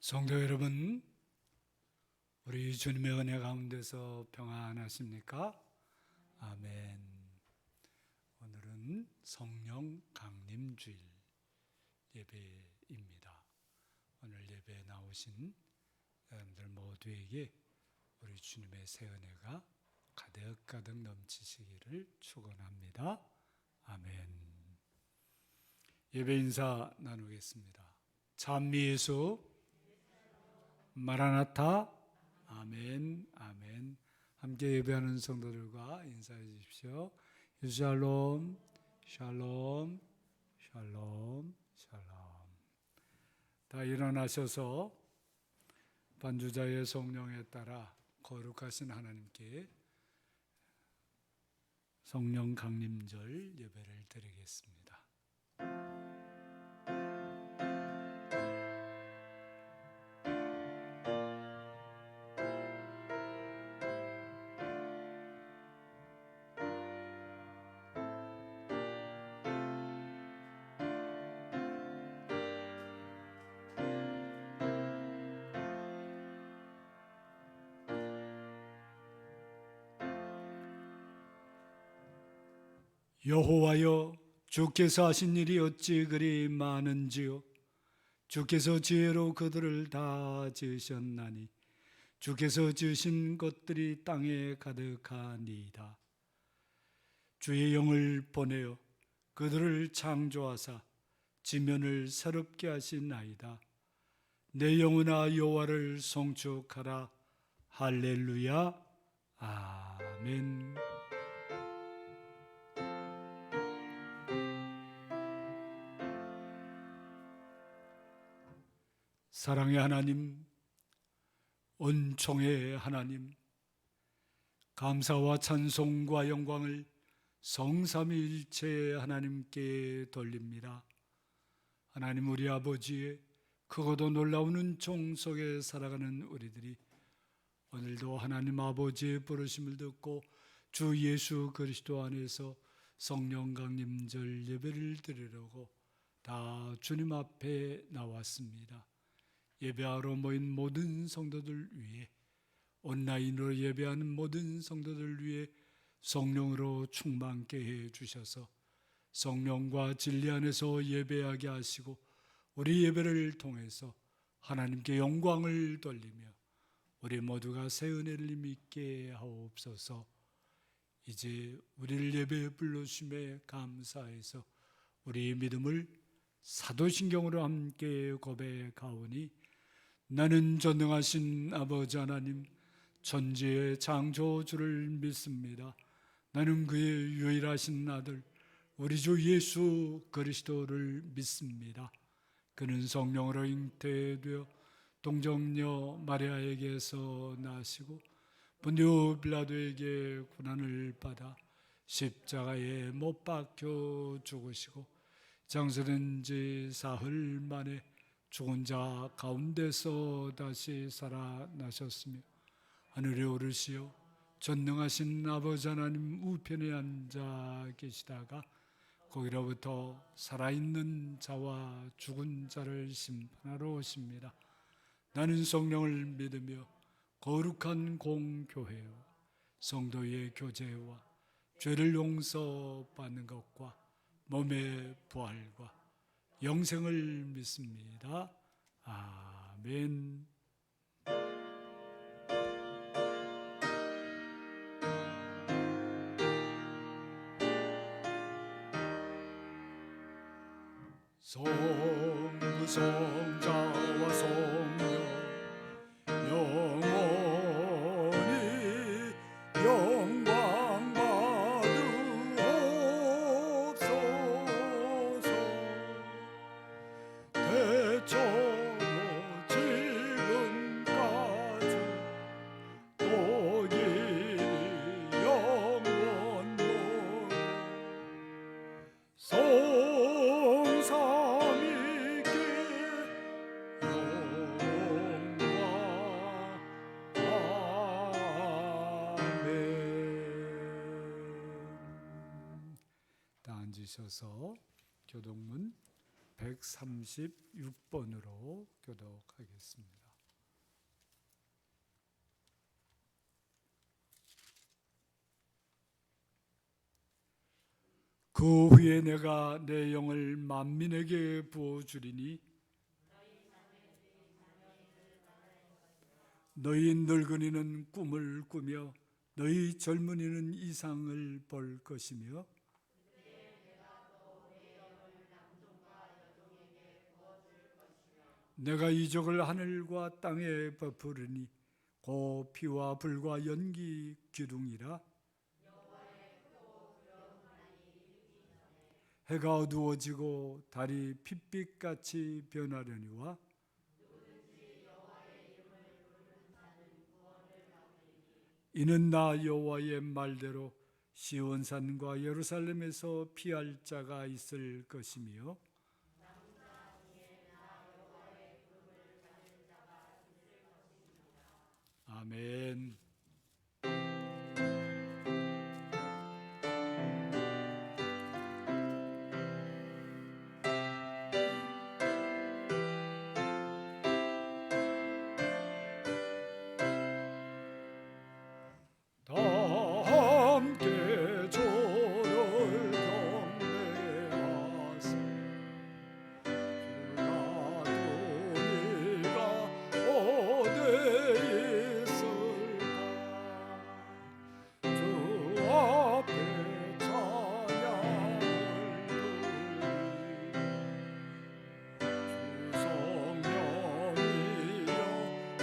성도 여러분, 우리 주님의 은혜 가운데서 평안하십니까? 아멘. 오늘은 성령 강림주일 예배입니다. 오늘 예배에 나오신 여러분들 모두에게 우리 주님의 새 은혜가 가득가득 넘치시기를 축원합니다. 아멘. 예배 인사 나누겠습니다. 찬미 예수, 마라나타, 아멘, 아멘. 함께 예배하는 성도들과 인사해 주십시오. 샬롬, 샬롬, 샬롬, 샬롬. 다 일어나셔서 반주자의 성령에 따라 거룩하신 하나님께 성령 강림절 예배를 드리겠습니다. 여호와여, 주께서 하신 일이 어찌 그리 많은지요. 주께서 지혜로 그들을 다 지으셨나니 주께서 지으신 것들이 땅에 가득하니이다. 주의 영을 보내어 그들을 창조하사 지면을 새롭게 하시나이다. 내 영혼아 여호와를 송축하라. 할렐루야. 아멘. 사랑의 하나님, 은총의 하나님, 감사와 찬송과 영광을 성삼위일체 하나님께 돌립니다. 하나님, 우리 아버지의 크고도 놀라운 은총 속에 살아가는 우리들이 오늘도 하나님 아버지의 부르심을 듣고 주 예수 그리스도 안에서 성령 강림절 예배를 드리려고 다 주님 앞에 나왔습니다. 예배하러 모인 모든 성도들 위해, 온라인으로 예배하는 모든 성도들 위해 성령으로 충만케 해 주셔서 성령과 진리 안에서 예배하게 하시고 우리 예배를 통해서 하나님께 영광을 돌리며 우리 모두가 새 은혜를 믿게 하옵소서. 이제 우리를 예배에 불러주심에 감사해서 우리 믿음을 사도신경으로 함께 고백하오니, 나는 전능하신 아버지 하나님 천지의 창조주를 믿습니다. 나는 그의 유일하신 아들 우리 주 예수 그리스도를 믿습니다. 그는 성령으로 잉태되어 동정녀 마리아에게서 나시고 본디오 빌라도에게 고난을 받아 십자가에 못 박혀 죽으시고 장사된 지 사흘 만에 죽은 자 가운데서 다시 살아나셨으며 하늘에 오르시어 전능하신 아버지 하나님 우편에 앉아 계시다가 거기로부터 살아있는 자와 죽은 자를 심판하러 오십니다. 나는 성령을 믿으며 거룩한 공교회와 성도의 교제와 죄를 용서받는 것과 몸의 부활과 영생을 믿습니다. 아멘. 성부 성자와 성령 영원히 영광 받으옵소서. 대처로 지금까지 또 길이 영원토록 성삼위께 영광. 아멘. 다 앉으셔서 교동문 136번으로 교독하겠습니다. 그 후에 내가 내 영을 만민에게 부어주리니 너희 늙은이는 꿈을 꾸며 너희 젊은이는 이상을 볼 것이며 내가 이적을 하늘과 땅에 베푸르니 곧 피와 불과 연기 기둥이라. 해가 어두워지고 달이 핏빛같이 변하려니와 이는 나 여호와의 말대로 시온산과 예루살렘에서 피할 자가 있을 것이며 아멘. 다 함께 조를 경배하세. 주가 도니가 어디 있을까. 주 앞에 찬양을 주 성령이여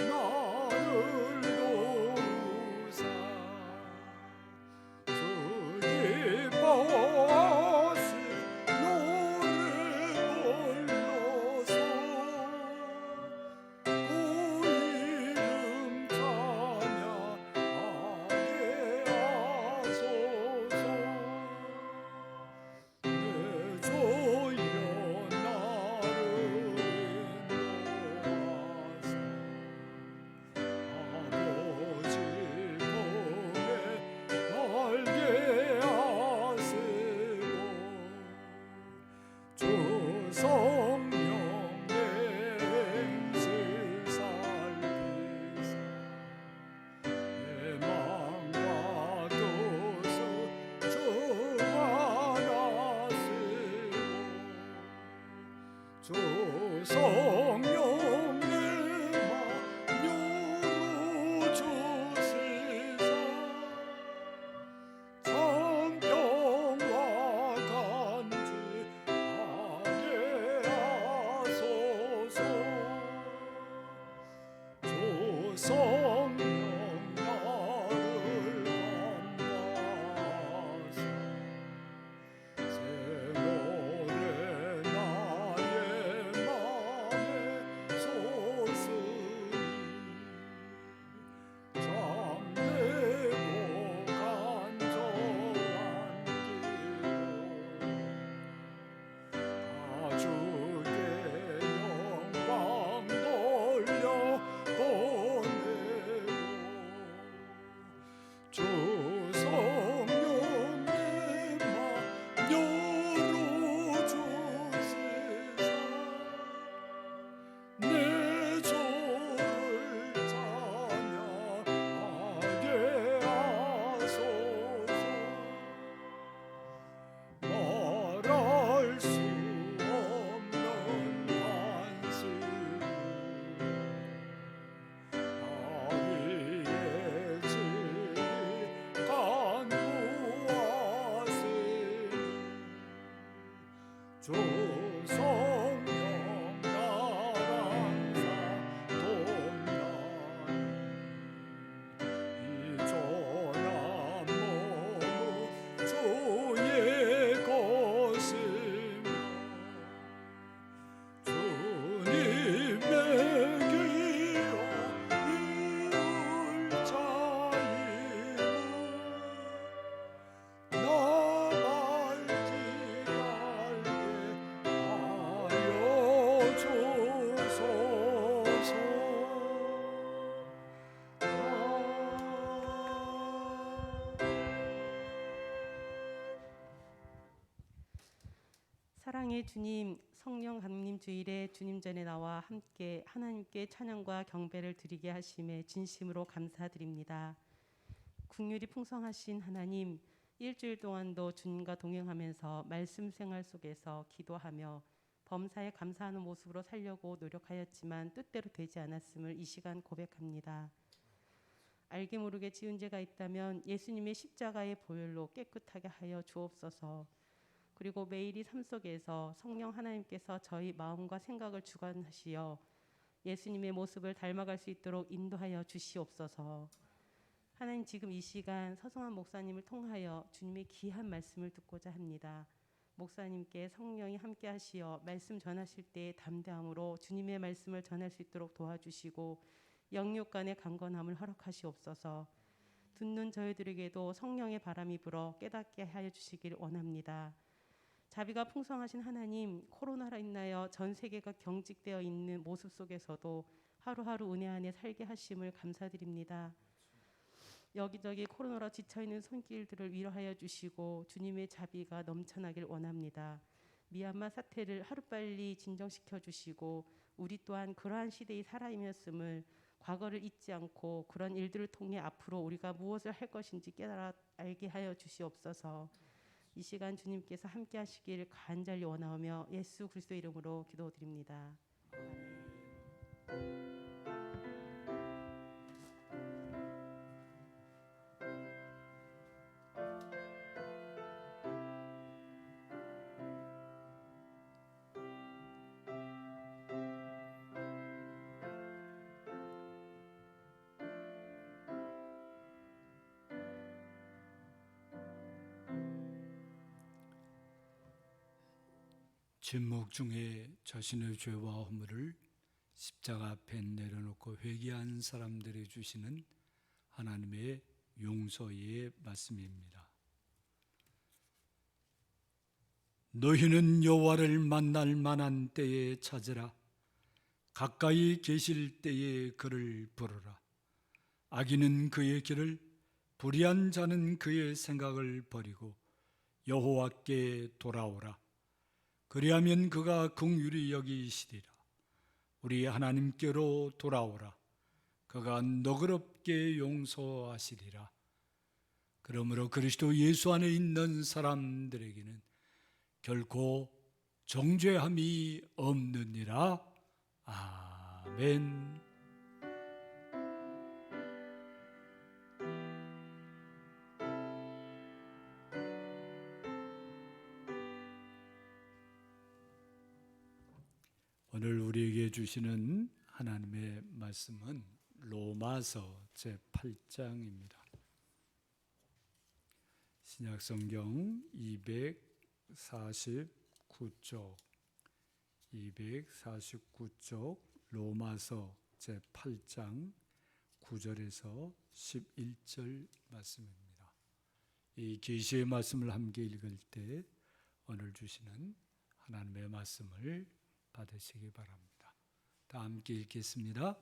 나를 도우사. 주 기뻐하시 노래 불러서 그 이름 찬양하게 하소서. 내 주여 나를 인도하사 아버지 품에 알게 하시고 주 성령 행실 살피사 내 맘과 뜻을 주관하시고 주 성령 내 맘 열어주시사 성경과 간직하게 하소서. 주 성령 나를 감화사 새 노래 나의 맘에 솟으니 잠들고 간절한 기도 다 주께 영광 돌려보내고 주 성령 내 맘 열어주시사 내 주를 찬양하게 하소서. 말할 수 없는 안식 다윗의 집이 간구하시니 주 성령 나랑 동나니 이 전한 몸은 주의 것이며 주님의 기어 이을 자이고 나 밝기 알게 사랑의 주님, 성령 강림 주일에 주님 전에 나와 함께 하나님께 찬양과 경배를 드리게 하심에 진심으로 감사드립니다. 긍휼이 풍성하신 하나님, 일주일 동안도 주님과 동행하면서 말씀 생활 속에서 기도하며 범사에 감사하는 모습으로 살려고 노력하였지만 뜻대로 되지 않았음을 이 시간 고백합니다. 알게 모르게 지은 죄가 있다면 예수님의 십자가의 보혈로 깨끗하게 하여 주옵소서. 그리고 매일이 삶 속에서 성령 하나님께서 저희 마음과 생각을 주관하시어 예수님의 모습을 닮아갈 수 있도록 인도하여 주시옵소서. 하나님, 지금 이 시간 서성한 목사님을 통하여 주님의 귀한 말씀을 듣고자 합니다. 목사님께 성령이 함께 하시어 말씀 전하실 때의 담대함으로 주님의 말씀을 전할 수 있도록 도와주시고 영육 간의 강건함을 허락하시옵소서. 듣는 저희들에게도 성령의 바람이 불어 깨닫게 하여 주시길 원합니다. 자비가 풍성하신 하나님, 코로나로 인하여 전 세계가 경직되어 있는 모습 속에서도 하루하루 은혜 안에 살게 하심을 감사드립니다. 여기저기 코로나로 지쳐있는 손길들을 위로하여 주시고 주님의 자비가 넘쳐나길 원합니다. 미얀마 사태를 하루빨리 진정시켜 주시고 우리 또한 그러한 시대에 살아임이었음을 과거를 잊지 않고 그런 일들을 통해 앞으로 우리가 무엇을 할 것인지 깨달아 알게 하여 주시옵소서. 이 시간 주님께서 함께 하시길 간절히 원하오며 예수 그리스도의 이름으로 기도드립니다. 침묵 중에 자신의 죄와 허물을 십자가 앞에 내려놓고 회개한 사람들이 주시는 하나님의 용서의 말씀입니다. 너희는 여호와를 만날 만한 때에 찾으라. 가까이 계실 때에 그를 부르라. 악인은 그의 길을, 불의한 자는 그의 생각을 버리고 여호와께 돌아오라. 그리하면 그가 긍휼히 여기시리라. 우리 하나님께로 돌아오라. 그가 너그럽게 용서하시리라. 그러므로 그리스도 예수 안에 있는 사람들에게는 결코 정죄함이 없느니라. 아멘. 오늘 우리에게 주시는 하나님의 말씀은 로마서 제8장입니다. 신약성경 249쪽 로마서 제8장 9절에서 11절 말씀입니다. 이 계시의 말씀을 함께 읽을 때 오늘 주시는 하나님의 말씀을 받으시기 바랍니다. 다 함께 읽겠습니다.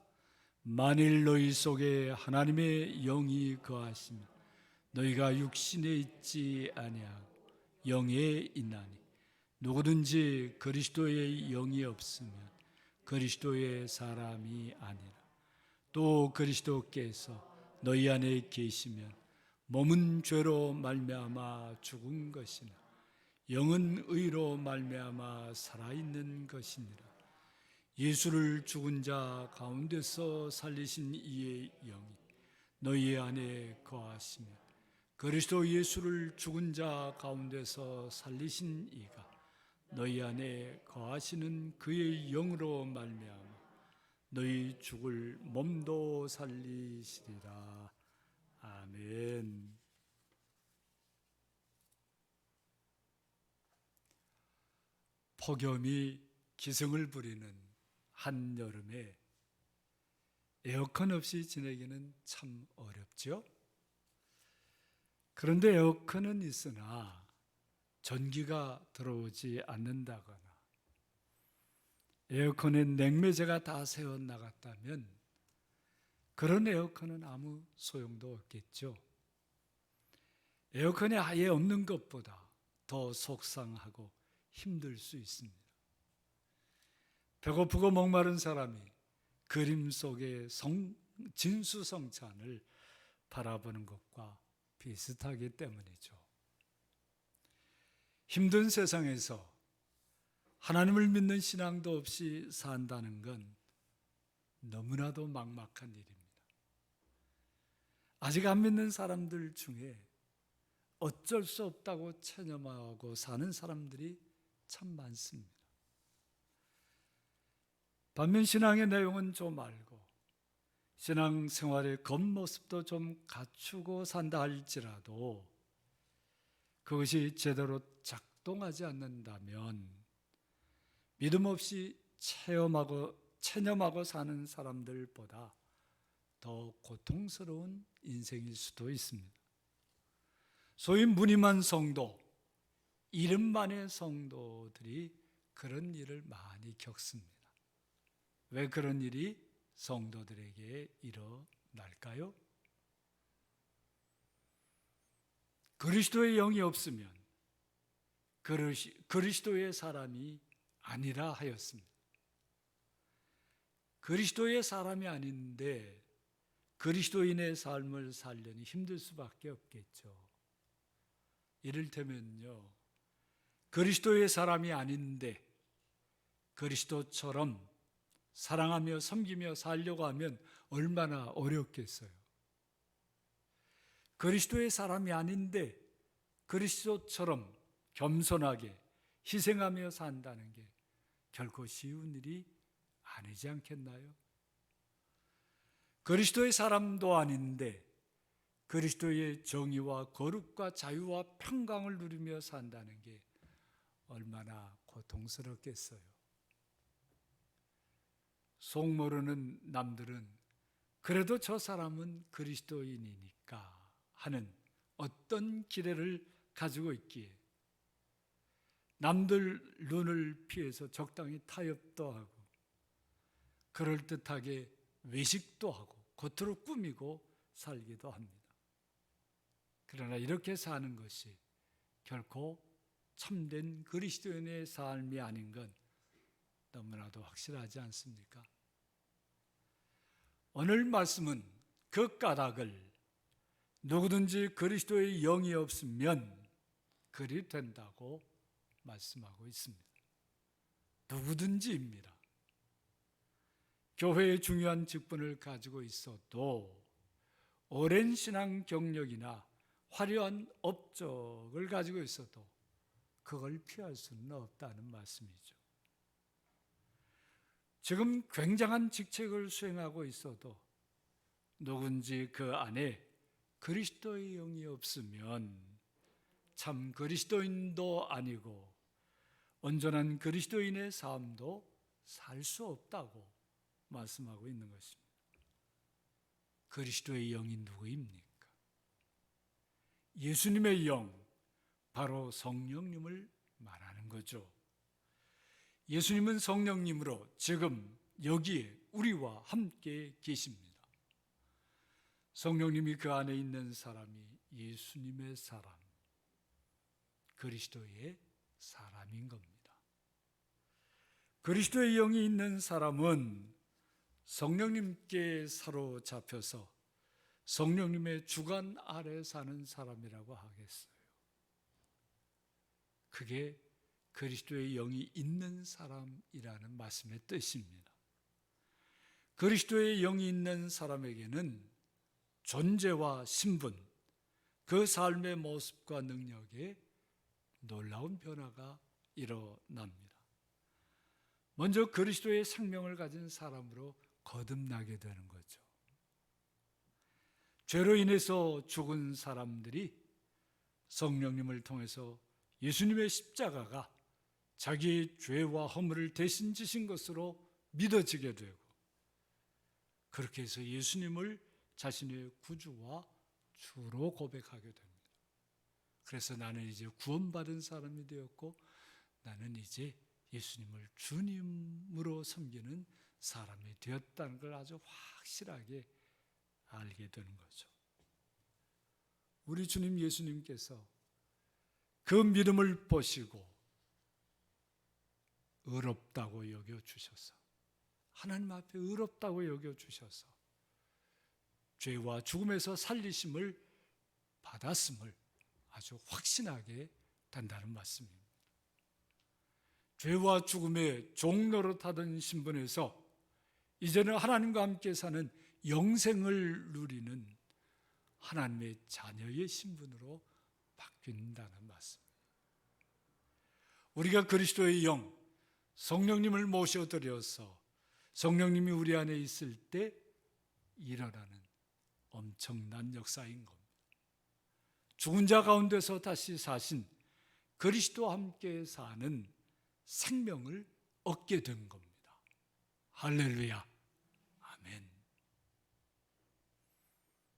만일 너희 속에 하나님의 영이 거하시면 너희가 육신에 있지 아니하고 영에 있나니 누구든지 그리스도의 영이 없으면 그리스도의 사람이 아니라. 또 그리스도께서 너희 안에 계시면 몸은 죄로 말미암아 죽은 것이나 영은 의로 말미암아 살아있는 것이니라. 예수를 죽은 자 가운데서 살리신 이의 영이 너희 안에 거하시며 그리스도 예수를 죽은 자 가운데서 살리신 이가 너희 안에 거하시는 그의 영으로 말미암아 너희 죽을 몸도 살리시리라. 아멘. 폭염이 기승을 부리는 한여름에 에어컨 없이 지내기는 참 어렵죠. 그런데 에어컨은 있으나 전기가 들어오지 않는다거나 에어컨에 냉매제가 다 새어 나갔다면 그런 에어컨은 아무 소용도 없겠죠. 에어컨이 아예 없는 것보다 더 속상하고 힘들 수 있습니다. 배고프고 목마른 사람이 그림 속의 진수성찬을 바라보는 것과 비슷하기 때문이죠. 힘든 세상에서 하나님을 믿는 신앙도 없이 산다는 건 너무나도 막막한 일입니다. 아직 안 믿는 사람들 중에 어쩔 수 없다고 체념하고 사는 사람들이 참 많습니다. 반면 신앙의 내용은 좀 알고 신앙생활의 겉모습도 좀 갖추고 산다 할지라도 그것이 제대로 작동하지 않는다면 믿음 없이 체념하고 사는 사람들보다 더 고통스러운 인생일 수도 있습니다. 소위 무늬만 성도, 이름만의 성도들이 그런 일을 많이 겪습니다. 왜 그런 일이 성도들에게 일어날까요? 그리스도의 영이 없으면 그리스도의 사람이 아니라 하였습니다. 그리스도의 사람이 아닌데 그리스도인의 삶을 살려니 힘들 수밖에 없겠죠. 이를테면요, 그리스도의 사람이 아닌데 그리스도처럼 사랑하며 섬기며 살려고 하면 얼마나 어렵겠어요. 그리스도의 사람이 아닌데 그리스도처럼 겸손하게 희생하며 산다는 게 결코 쉬운 일이 아니지 않겠나요? 그리스도의 사람도 아닌데 그리스도의 정의와 거룩과 자유와 평강을 누리며 산다는 게 얼마나 고통스럽겠어요. 속 모르는 남들은 그래도 저 사람은 그리스도인이니까 하는 어떤 기대를 가지고 있기에 남들 눈을 피해서 적당히 타협도 하고 그럴듯하게 외식도 하고 겉으로 꾸미고 살기도 합니다. 그러나 이렇게 사는 것이 결코 참된 그리스도인의 삶이 아닌 건 너무나도 확실하지 않습니까? 오늘 말씀은 그 까닭을 누구든지 그리스도의 영이 없으면 그리 된다고 말씀하고 있습니다. 누구든지입니다. 교회의 중요한 직분을 가지고 있어도 오랜 신앙 경력이나 화려한 업적을 가지고 있어도 그걸 피할 수는 없다는 말씀이죠. 지금 굉장한 직책을 수행하고 있어도 누군지 그 안에 그리스도의 영이 없으면 참 그리스도인도 아니고 온전한 그리스도인의 삶도 살 수 없다고 말씀하고 있는 것입니다. 그리스도의 영이 누구입니까? 예수님의 영, 바로 성령님을 말하는 거죠. 예수님은 성령님으로 지금 여기에 우리와 함께 계십니다. 성령님이 그 안에 있는 사람이 예수님의 사람, 그리스도의 사람인 겁니다. 그리스도의 영이 있는 사람은 성령님께 사로잡혀서 성령님의 주관 아래 사는 사람이라고 하겠어요. 그게 그리스도의 영이 있는 사람이라는 말씀의 뜻입니다. 그리스도의 영이 있는 사람에게는 존재와 신분, 그 삶의 모습과 능력에 놀라운 변화가 일어납니다. 먼저 그리스도의 생명을 가진 사람으로 거듭나게 되는 거죠. 죄로 인해서 죽은 사람들이 성령님을 통해서 예수님의 십자가가 자기의 죄와 허물을 대신 지신 것으로 믿어지게 되고, 그렇게 해서 예수님을 자신의 구주와 주로 고백하게 됩니다. 그래서 나는 이제 구원받은 사람이 되었고 나는 이제 예수님을 주님으로 섬기는 사람이 되었다는 걸 아주 확실하게 알게 되는 거죠. 우리 주님 예수님께서 그 믿음을 보시고 의롭다고 여겨주셔서, 하나님 앞에 의롭다고 여겨주셔서 죄와 죽음에서 살리심을 받았음을 아주 확신하게 된다는 말씀입니다. 죄와 죽음의 종노릇하던 신분에서 이제는 하나님과 함께 사는 영생을 누리는 하나님의 자녀의 신분으로 바뀐다는 말씀입니다. 우리가 그리스도의 영, 성령님을 모셔드려서 성령님이 우리 안에 있을 때 일어나는 엄청난 역사인 겁니다. 죽은 자 가운데서 다시 사신 그리스도와 함께 사는 생명을 얻게 된 겁니다. 할렐루야, 아멘.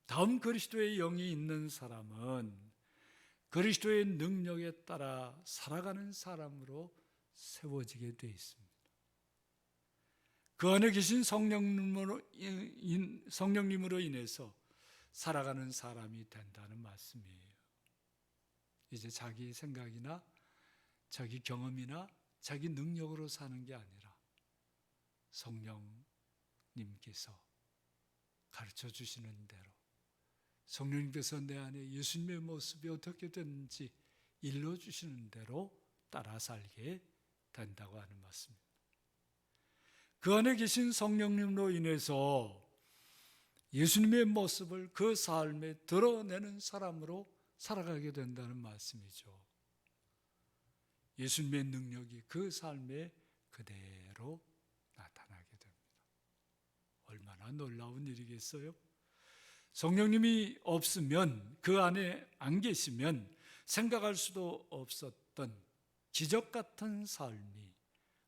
다음 그리스도의 영이 있는 사람은 그리스도의 능력에 따라 살아가는 사람으로 세워지게 되어 있습니다. 그 안에 계신 성령님으로 인해서 살아가는 사람이 된다는 말씀이에요. 이제 자기 생각이나 자기 경험이나 자기 능력으로 사는 게 아니라 성령님께서 가르쳐 주시는 대로, 성령님께서 내 안에 예수님의 모습이 어떻게 되는지 일러주시는 대로 따라 살게 된다고 하는 말씀입니다. 그 안에 계신 성령님으로 인해서 예수님의 모습을 그 삶에 드러내는 사람으로 살아가게 된다는 말씀이죠. 예수님의 능력이 그 삶에 그대로 나타나게 됩니다. 얼마나 놀라운 일이겠어요? 성령님이 없으면, 그 안에 안 계시면 생각할 수도 없었던 기적 같은 삶이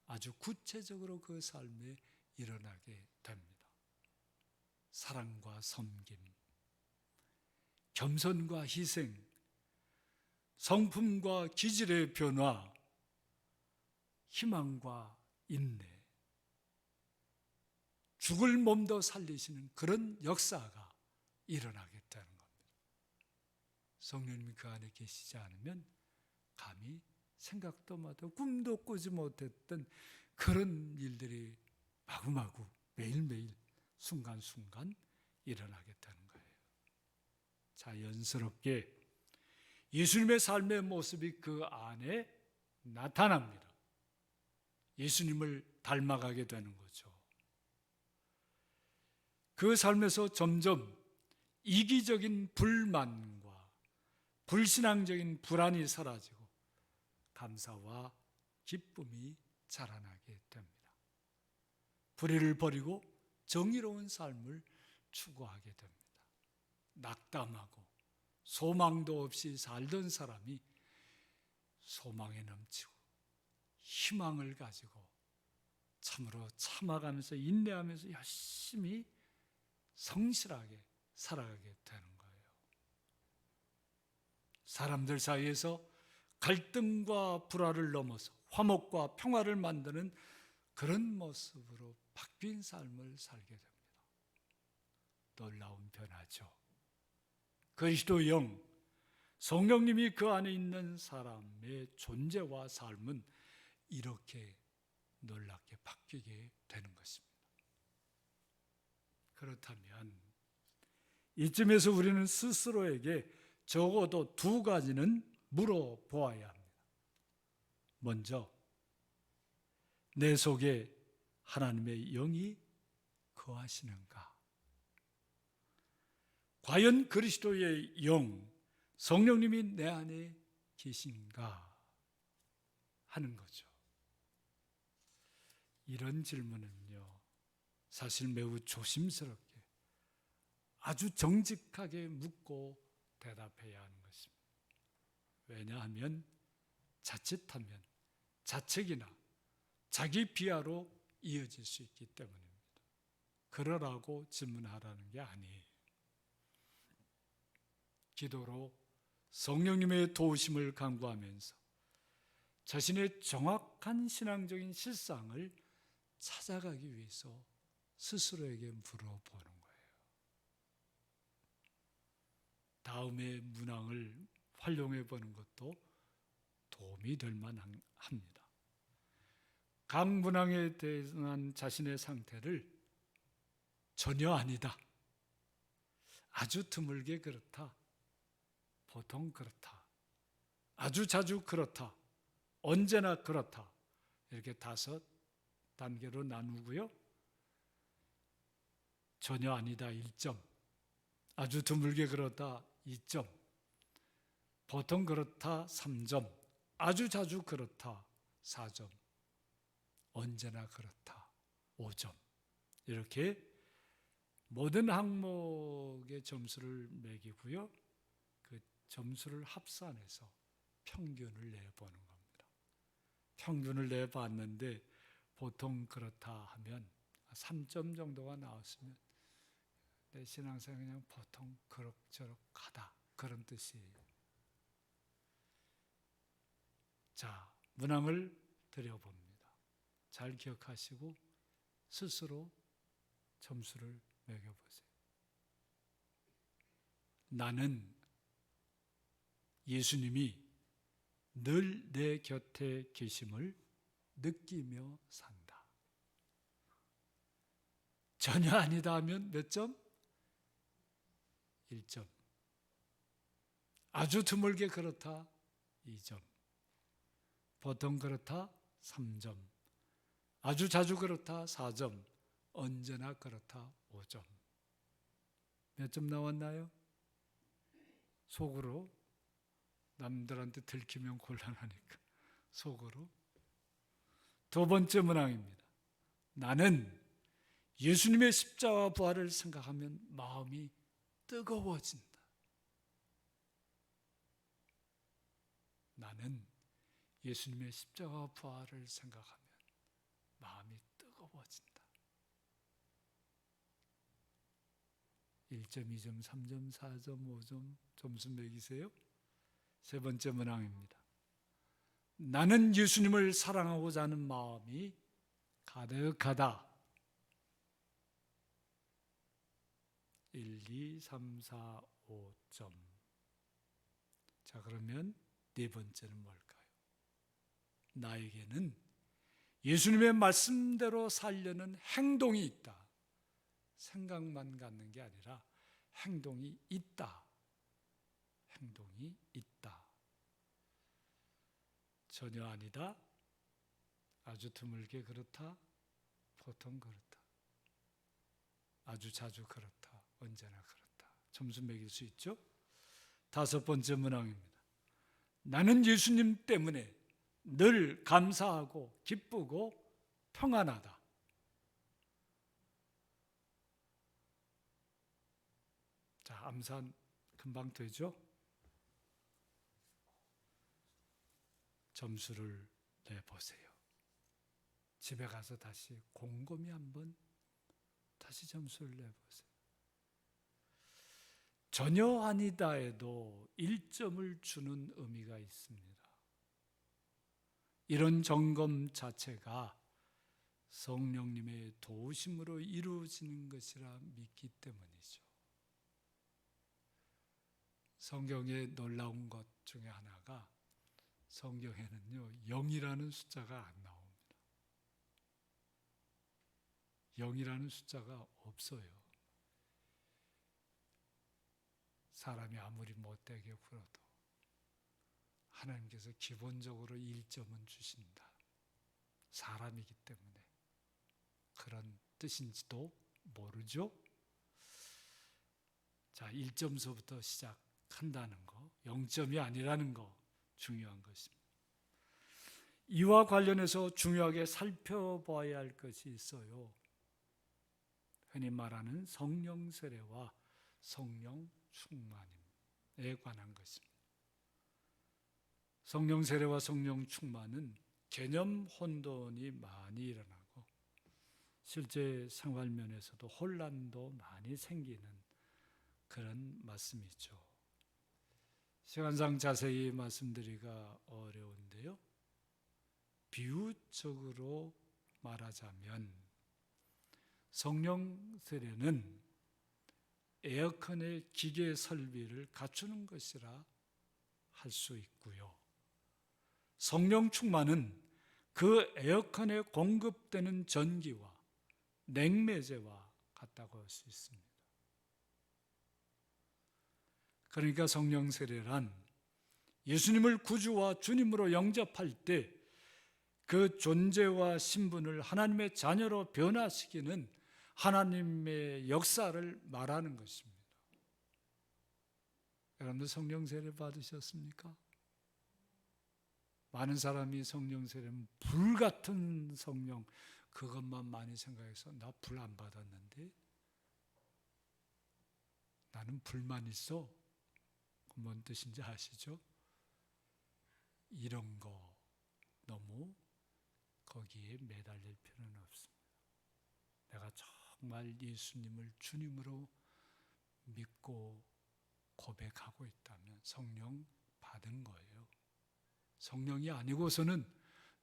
아주 구체적으로 그 삶에 일어나게 됩니다. 사랑과 섬김, 겸손과 희생, 성품과 기질의 변화, 희망과 인내, 죽을 몸도 살리시는 그런 역사가 일어나게 되는 겁니다. 성령님이 그 안에 계시지 않으면 감히 생각도 못하고 꿈도 꾸지 못했던 그런 일들이 마구마구 매일매일 순간순간 일어나게 되는 거예요. 자연스럽게 예수님의 삶의 모습이 그 안에 나타납니다. 예수님을 닮아가게 되는 거죠. 그 삶에서 점점 이기적인 불만과 불신앙적인 불안이 사라지고 감사와 기쁨이 자라나게 됩니다. 불의를 버리고 정의로운 삶을 추구하게 됩니다. 낙담하고 소망도 없이 살던 사람이 소망에 넘치고 희망을 가지고 참으로 참아가면서 인내하면서 열심히 성실하게 살아가게 되는 거예요. 사람들 사이에서 갈등과 불화를 넘어서 화목과 평화를 만드는 그런 모습으로 바뀐 삶을 살게 됩니다. 놀라운 변화죠. 그리스도 영, 성령님이 그 안에 있는 사람의 존재와 삶은 이렇게 놀랍게 바뀌게 되는 것입니다. 그렇다면 이쯤에서 우리는 스스로에게 적어도 두 가지는 물어보아야 합니다. 먼저, 내 속에 하나님의 영이 거하시는가? 과연 그리스도의 영, 성령님이 내 안에 계신가 하는 거죠. 이런 질문은요, 사실 매우 조심스럽게 아주 정직하게 묻고 대답해야 하는 것입니다. 왜냐하면 자칫하면 자책이나 자기 비하로 이어질 수 있기 때문입니다. 그러라고 질문하라는 게 아니에요. 기도로 성령님의 도우심을 간구하면서 자신의 정확한 신앙적인 실상을 찾아가기 위해서 스스로에게 물어보는 거예요. 다음에 문항을 활용해 보는 것도 도움이 될 만합니다. 각 문항에 대한 자신의 상태를 전혀 아니다, 아주 드물게 그렇다, 보통 그렇다, 아주 자주 그렇다, 언제나 그렇다, 이렇게 5단계로 나누고요. 전혀 아니다 1점, 아주 드물게 그렇다 2점, 보통 그렇다 3점, 아주 자주 그렇다 4점, 언제나 그렇다 5점, 이렇게 모든 항목의 점수를 매기고요. 그 점수를 합산해서 평균을 내보는 겁니다. 평균을 내봤는데 보통 그렇다 하면 3점 정도가 나왔으면 내 신앙생활 그냥 보통 그럭저럭 하다, 그런 뜻이에요. 자, 문항을 드려봅니다. 잘 기억하시고 스스로 점수를 매겨보세요. 나는 예수님이 늘 내 곁에 계심을 느끼며 산다. 전혀 아니다 하면 몇 점? 1점. 아주 드물게 그렇다 2점. 보통 그렇다 3점. 아주 자주 그렇다 4점. 언제나 그렇다 5점. 몇 점 나왔나요? 속으로, 남들한테 들키면 곤란하니까 속으로. 2번째 문항입니다. 나는 예수님의 십자가 부활을 생각하면 마음이 뜨거워진다. 나는 예수님의 십자가 부활을 생각하면 마음이 뜨거워진다. 1점, 2점, 3점, 4점, 5점 점수 매기세요. 3번째 문항입니다. 나는 예수님을 사랑하고자 하는 마음이 가득하다. 1, 2, 3, 4, 5점. 자, 그러면 4번째는 뭘까요? 나에게는 예수님의 말씀대로 살려는 행동이 있다. 생각만 갖는 게 아니라 행동이 있다. 행동이 있다. 전혀 아니다, 아주 드물게 그렇다, 보통 그렇다, 아주 자주 그렇다, 언제나 그렇다. 점수 매길 수 있죠? 5번째 문항입니다. 나는 예수님 때문에 늘 감사하고 기쁘고 평안하다. 자, 암산 금방 되죠? 점수를 내보세요. 집에 가서 다시 곰곰이 한번 다시 점수를 내보세요. 전혀 아니다에도 1점을 주는 의미가 있습니다. 이런 점검 자체가 성령님의 도우심으로 이루어지는 것이라 믿기 때문이죠. 성경의 놀라운 것 중에 하나가 성경에는요 0이라는 숫자가 안 나옵니다. 0이라는 숫자가 없어요. 사람이 아무리 못되게 굴어도 하나님께서 기본적으로 1점은 주신다. 사람이기 때문에 그런 뜻인지도 모르죠. 자, 1점서부터 시작한다는 거, 0점이 아니라는 거 중요한 것입니다. 이와 관련해서 중요하게 살펴봐야 할 것이 있어요. 흔히 말하는 성령 세례와 성령 충만에 관한 것입니다. 성령 세례와 성령 충만은 개념 혼돈이 많이 일어나고 실제 생활면에서도 혼란도 많이 생기는 그런 말씀이죠. 시간상 자세히 말씀드리기가 어려운데요. 비유적으로 말하자면 성령 세례는 에어컨의 기계 설비를 갖추는 것이라 할 수 있고요. 성령 충만은 그 에어컨에 공급되는 전기와 냉매제와 같다고 할 수 있습니다. 그러니까 성령 세례란 예수님을 구주와 주님으로 영접할 때 그 존재와 신분을 하나님의 자녀로 변화시키는 하나님의 역사를 말하는 것입니다. 여러분들 성령 세례 받으셨습니까? 많은 사람이 성령 세례는 불같은 성령, 그것만 많이 생각해서 나 불 안 받았는데, 나는 불만 있어. 뭔 뜻인지 아시죠? 이런 거 너무 거기에 매달릴 필요는 없습니다. 내가 정말 예수님을 주님으로 믿고 고백하고 있다면 성령 받은 거예요. 성령이 아니고서는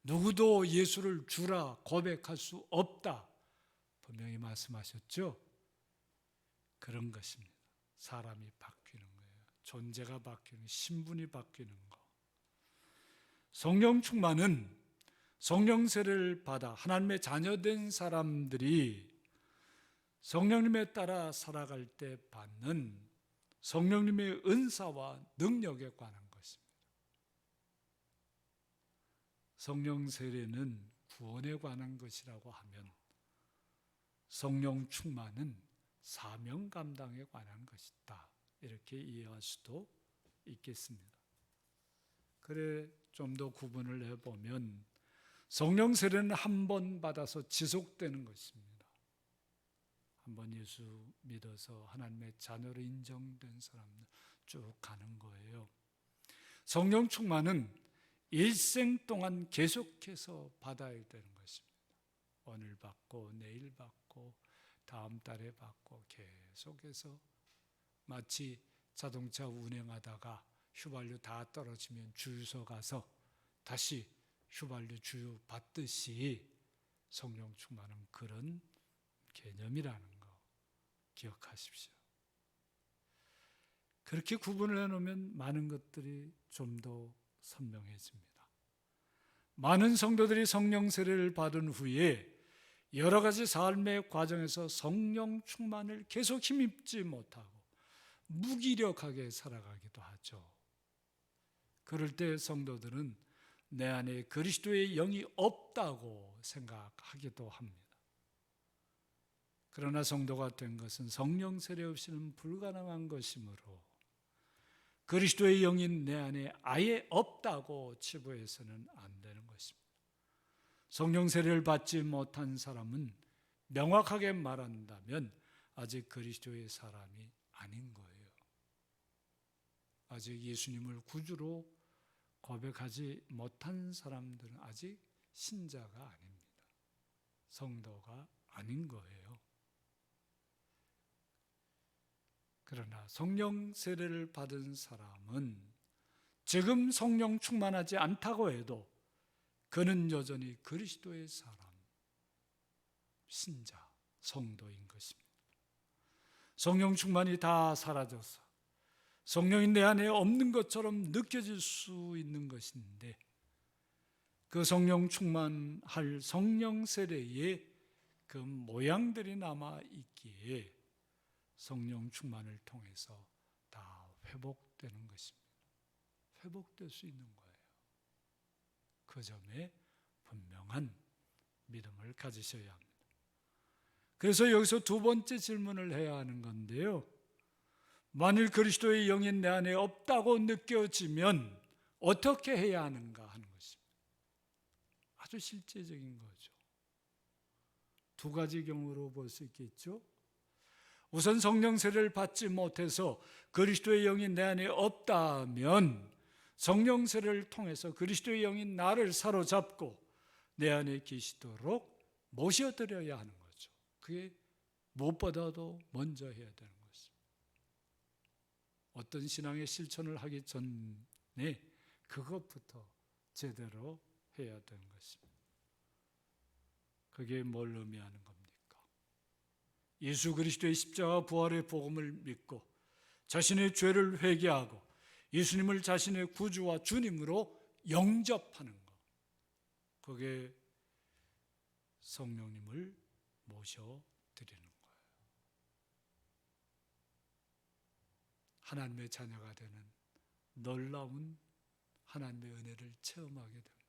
누구도 예수를 주라 고백할 수 없다. 분명히 말씀하셨죠? 그런 것입니다. 사람이 바뀌는 거예요. 존재가 바뀌는, 신분이 바뀌는 거. 성령 충만은 성령 세례를 받아 하나님의 자녀된 사람들이 성령님에 따라 살아갈 때 받는 성령님의 은사와 능력에 관한 것입니다. 성령 세례는 구원에 관한 것이라고 하면 성령 충만은 사명 감당에 관한 것이다. 이렇게 이해할 수도 있겠습니다. 그래 좀 더 구분을 해보면 성령 세례는 한 번 받아서 지속되는 것입니다. 한 번 예수 믿어서 하나님의 자녀로 인정된 사람들 쭉 가는 거예요. 성령 충만은 일생 동안 계속해서 받아야 되는 것입니다. 오늘 받고 내일 받고 다음 달에 받고 계속해서 마치 자동차 운행하다가 휘발유 다 떨어지면 주유소 가서 다시 휘발유 주유 받듯이 성령 충만은 그런 개념이라는 거 기억하십시오. 그렇게 구분을 해놓으면 많은 것들이 좀 더 선명해집니다. 많은 성도들이 성령 세례를 받은 후에 여러 가지 삶의 과정에서 성령 충만을 계속 힘입지 못하고 무기력하게 살아가기도 하죠. 그럴 때 성도들은 내 안에 그리스도의 영이 없다고 생각하기도 합니다. 그러나 성도가 된 것은 성령 세례 없이는 불가능한 것이므로 그리스도의 영이 내 안에 아예 없다고 치부해서는 안 되는 것입니다. 성령 세례를 받지 못한 사람은 명확하게 말한다면 아직 그리스도의 사람이 아닌 거예요. 아직 예수님을 구주로 고백하지 못한 사람들은 아직 신자가 아닙니다. 성도가 아닌 거예요. 그러나 성령 세례를 받은 사람은 지금 성령 충만하지 않다고 해도 그는 여전히 그리스도의 사람, 신자, 성도인 것입니다. 성령 충만이 다 사라져서 성령이 내 안에 없는 것처럼 느껴질 수 있는 것인데 그 성령 충만할 성령 세례의 그 모양들이 남아 있기에 성령 충만을 통해서 다 회복되는 것입니다. 회복될 수 있는 거예요. 그 점에 분명한 믿음을 가지셔야 합니다. 그래서 여기서 두 번째 질문을 해야 하는 건데요. 만일 그리스도의 영이 내 안에 없다고 느껴지면 어떻게 해야 하는가 하는 것입니다. 아주 실제적인 거죠. 두 가지 경우로 볼 수 있겠죠. 우선 성령 세례를 받지 못해서 그리스도의 영이 내 안에 없다면 성령 세례를 통해서 그리스도의 영이 나를 사로잡고 내 안에 계시도록 모셔드려야 하는 거죠. 그게 무엇보다도 먼저 해야 되는 것입니다. 어떤 신앙의 실천을 하기 전에 그것부터 제대로 해야 되는 것입니다. 그게 뭘 의미하는 겁니까? 예수 그리스도의 십자가 부활의 복음을 믿고 자신의 죄를 회개하고 예수님을 자신의 구주와 주님으로 영접하는 것. 거기에 성령님을 모셔드리는 거예요. 하나님의 자녀가 되는 놀라운 하나님의 은혜를 체험하게 됩니다.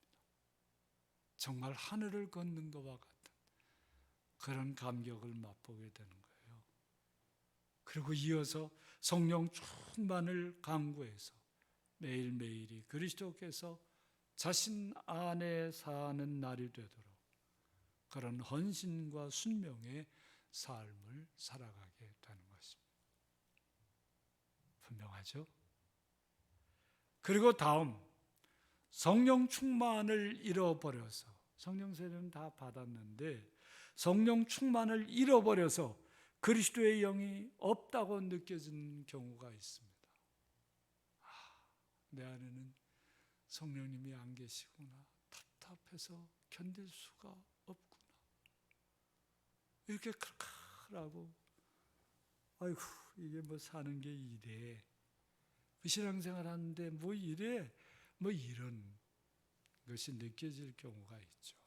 정말 하늘을 걷는 것과 같은 그런 감격을 맛보게 되는 거예요. 그리고 이어서 성령 충만을 강구해서 매일매일이 그리스도께서 자신 안에 사는 날이 되도록 그런 헌신과 순명의 삶을 살아가게 되는 것입니다. 분명하죠? 그리고 다음, 성령 충만을 잃어버려서, 성령 세례는 다 받았는데 성령 충만을 잃어버려서 그리스도의 영이 없다고 느껴진 경우가 있습니다. 내 안에는 성령님이 안 계시구나, 답답해서 견딜 수가 없구나, 이렇게 칼칼하고, 아이고 이게 뭐 사는 게 이래, 신앙생활 하는데 뭐 이래, 뭐 이런 것이 느껴질 경우가 있죠.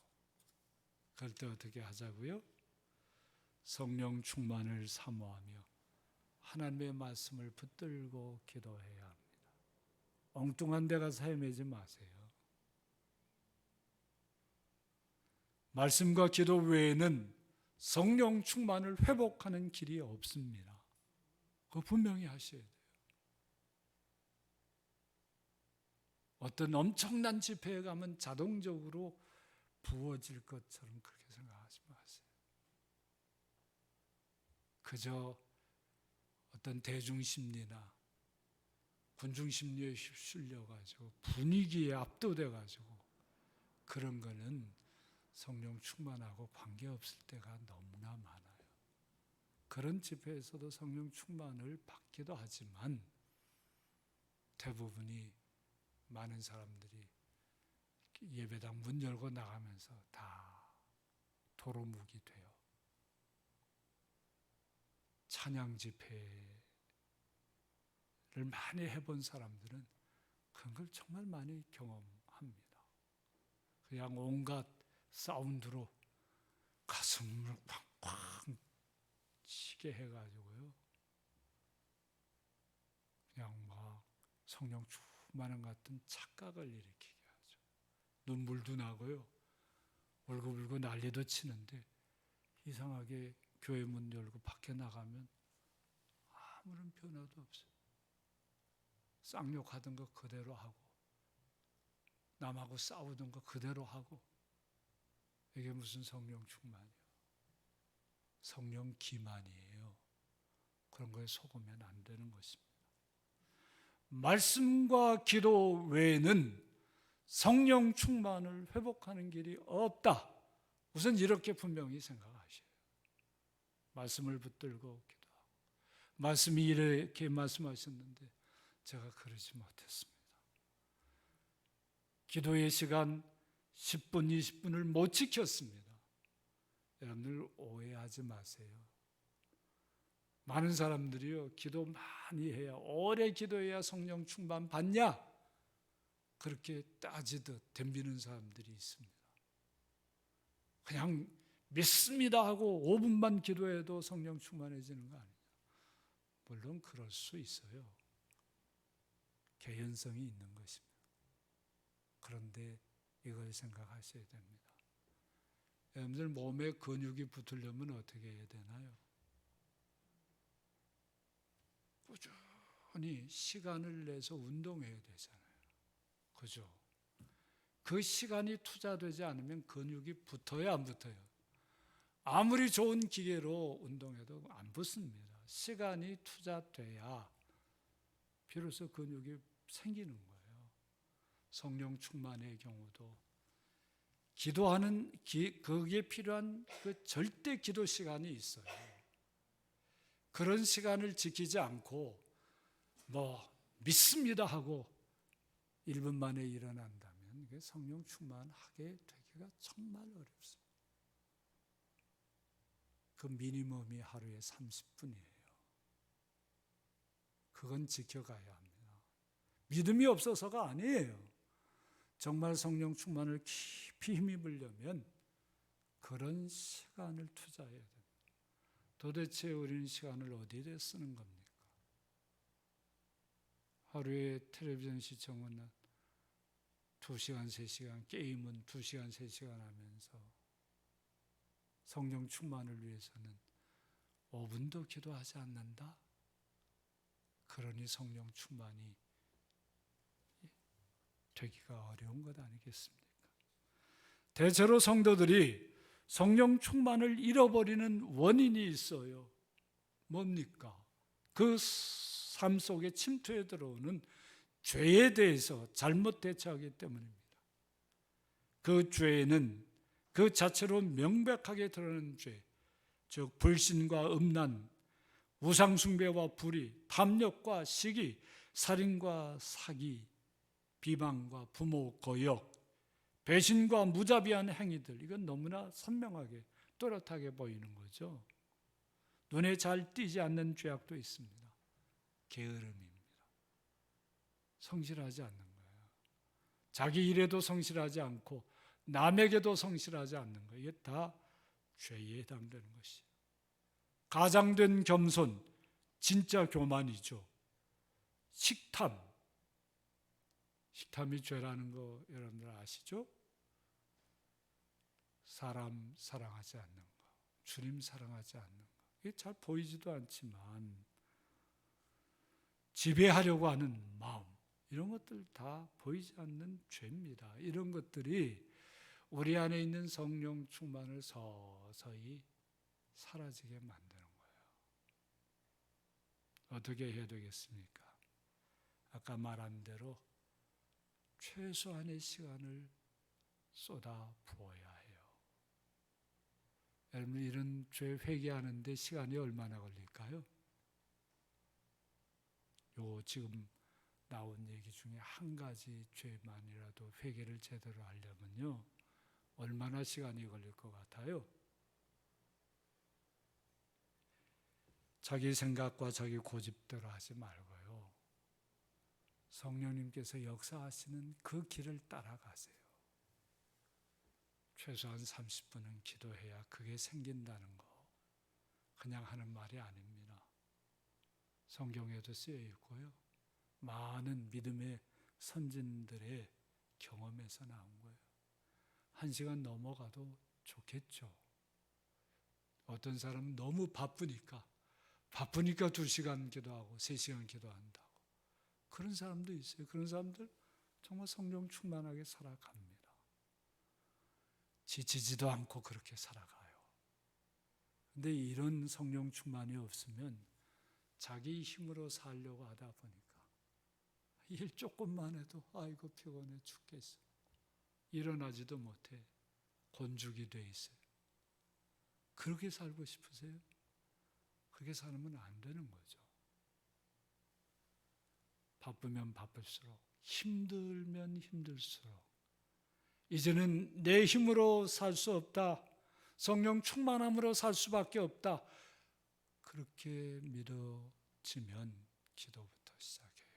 그럴 때 어떻게 하자고요? 성령 충만을 사모하며 하나님의 말씀을 붙들고 기도해야 합니다. 엉뚱한 데 가서 헤매지 마세요. 말씀과 기도 외에는 성령 충만을 회복하는 길이 없습니다. 그거 분명히 하셔야 돼요. 어떤 엄청난 집회에 가면 자동적으로 부어질 것처럼 그렇게 생각하지 마세요. 그저 어떤 대중심리나 군중심리에 휩쓸려가지고 분위기에 압도돼가지고 그런 거는 성령 충만하고 관계없을 때가 너무나 많아요. 그런 집회에서도 성령 충만을 받기도 하지만 대부분이, 많은 사람들이 예배당 문 열고 나가면서 다 도루묵이 돼요. 찬양 집회를 많이 해본 사람들은 그런 걸 정말 많이 경험합니다. 그냥 온갖 사운드로 가슴을 쾅쾅 치게 해가지고요, 그냥 막 성령 충만 같은 착각을 일으키게 하죠. 눈물도 나고요, 울고불고 난리도 치는데 이상하게 교회 문 열고 밖에 나가면 아무런 변화도 없어요. 쌍욕하던 거 그대로 하고 남하고 싸우던 거 그대로 하고. 이게 무슨 성령 충만이에요? 성령 기만이에요. 그런 거에 속으면 안 되는 것입니다. 말씀과 기도 외에는 성령 충만을 회복하는 길이 없다. 우선 이렇게 분명히 생각하셔요. 말씀을 붙들고 기도하고. 말씀이 이렇게 말씀하셨는데 제가 그러지 못했습니다. 기도의 시간 10분, 20분을 못 지켰습니다. 여러분들 오해하지 마세요. 많은 사람들이요, 기도 많이 해야, 오래 기도해야 성령 충만 받냐, 그렇게 따지듯 덤비는 사람들이 있습니다. 그냥 믿습니다 하고 5분만 기도해도 성령 충만해지는 거 아니냐. 물론 그럴 수 있어요. 개연성이 있는 것입니다. 그런데 이걸 생각하셔야 됩니다. 여러분들 몸에 근육이 붙으려면 어떻게 해야 되나요? 꾸준히 시간을 내서 운동해야 되잖아요. 그죠? 그 시간이 투자되지 않으면 근육이 붙어요, 안 붙어요? 아무리 좋은 기계로 운동해도 안 붙습니다. 시간이 투자돼야 비로소 근육이 생기는 거예요. 성령 충만의 경우도 기도하는 거기에 필요한 그 절대 기도 시간이 있어요. 그런 시간을 지키지 않고 믿습니다 하고 1분 만에 일어난다면 이게 성령 충만하게 되기가 정말 어렵습니다. 그 미니멈이 하루에 30분이에요. 그건 지켜가야 합니다. 믿음이 없어서가 아니에요. 정말 성령 충만을 깊이 힘입으려면 그런 시간을 투자해야 됩니다. 도대체 우리는 시간을 어디에 쓰는 겁니까? 하루에 텔레비전 시청은 2시간, 3시간, 게임은 2시간, 3시간 하면서 성령 충만을 위해서는 5분도 기도하지 않는다? 그러니 성령 충만이 되기가 어려운 것 아니겠습니까? 대체로 성도들이 성령 충만을 잃어버리는 원인이 있어요. 뭡니까? 그 삶 속에 침투해 들어오는 죄에 대해서 잘못 대처하기 때문입니다. 그 죄는 그 자체로 명백하게 드러나는 죄, 즉 불신과 음란, 우상숭배와 불의, 탐욕과 시기, 살인과 사기, 비방과 부모 거역, 배신과 무자비한 행위들, 이건 너무나 선명하게 또렷하게 보이는 거죠. 눈에 잘 띄지 않는 죄악도 있습니다. 게으름입니다. 성실하지 않는 거예요. 자기 일에도 성실하지 않고 남에게도 성실하지 않는 거예요. 이게 다 죄에 해당되는 것이에요. 가장된 겸손, 진짜 교만이죠. 식탐이 죄라는 거 여러분들 아시죠? 사람 사랑하지 않는 거, 주님 사랑하지 않는 거. 이게 잘 보이지도 않지만 지배하려고 하는 마음, 이런 것들 다 보이지 않는 죄입니다. 이런 것들이 우리 안에 있는 성령 충만을 서서히 사라지게 만드는 거예요. 어떻게 해야 되겠습니까? 아까 말한 대로 최소한의 시간을 쏟아 부어야 해요. 여러분, 이런 죄 회개하는데 시간이 얼마나 걸릴까요? 지금 나온 얘기 중에 한 가지 죄만이라도 회개를 제대로 하려면요, 얼마나 시간이 걸릴 것 같아요? 자기 생각과 자기 고집대로 하지 말고요, 성령님께서 역사하시는 그 길을 따라가세요. 최소한 30분은 기도해야 그게 생긴다는 거 그냥 하는 말이 아닙니다. 성경에도 쓰여 있고요, 많은 믿음의 선진들의 경험에서 나온 거예요. 1시간 넘어가도 좋겠죠. 어떤 사람은 너무 바쁘니까 2시간 기도하고 3시간 기도한다고, 그런 사람도 있어요. 그런 사람들 정말 성령 충만하게 살아갑니다. 지치지도 않고 그렇게 살아가요. 근데 이런 성령 충만이 없으면 자기 힘으로 살려고 하다 보니까 일 조금만 해도 아이고 피곤해 죽겠어, 일어나지도 못해 곤죽이 돼 있어요. 그렇게 살고 싶으세요? 그렇게 살면 안 되는 거죠. 바쁘면 바쁠수록, 힘들면 힘들수록 이제는 내 힘으로 살 수 없다, 성령 충만함으로 살 수밖에 없다, 그렇게 믿어지면 기도부터 시작해요.